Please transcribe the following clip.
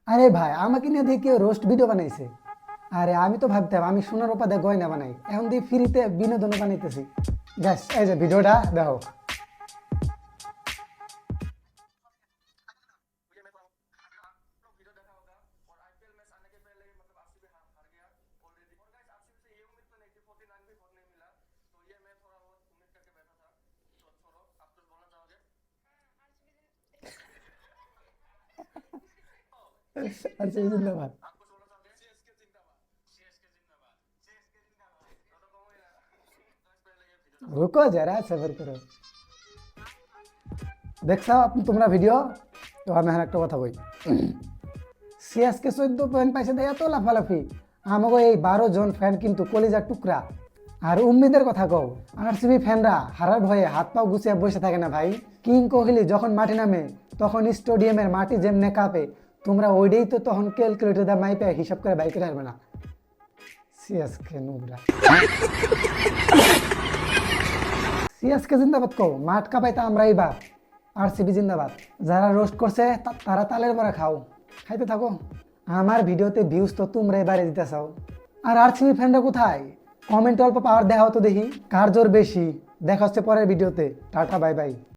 আরে ভাই আমাকে নিয়ে দিয়ে কেউ রোস্ট ভিডিও বানাইছে? আরে আমি তো ভাবতাম আমি সোনার উপাদে গয়না বানাই, এখন দিয়ে ফ্রিতে বিনোদন বানাইতেছি। গ্যাস এই যে ভিডিওটা দেখো। আরসিবি জিন্দাবাদ। रुको जरा सबर करो। দেখছো তোমরা ভিডিও? তো আমি এখন একটা কথা বলি, সিএসকে 14 পয়েন্ট পাইছে দেয় এত লাফালাফি, আমাকে এই 12 জন ফ্যান কিন্তু কলিজার টুকরা। আর উম্মিদের কথা কও, আরসিবি ফ্যানরা হারার ভয়ে হাত পাও গুছিয়ে বসে থাকে না ভাই। কিং কোহলি যখন মাঠে নামে তখন স্টেডিয়ামের মাটি যেমনে কাঁপে, তোমরা ওইটাই তো তখন ক্যালকুলেটর দা মাইপে হিসাব করে বাইকে রাখবে না। সিএসকে নুবরা, সিএসকে জিন্দাবাদ কও, মাঠ কাঁপাইতে আমরা এবার। আরসিবি জিন্দাবাদ। যারা রোস্ট করছে তারা তালের বড়া খাও, খাইতে থাকো। আমার ভিডিওতে ভিউজ তো তোমরা এবারে দিতে চাও, আর আরসিবি ফ্যানরা কোথায়? কমেন্টে অল্প পাওয়ার দেখাও তো দেখি কার জোর বেশি। দেখা হচ্ছে পরের ভিডিওতে। Tata bye bye.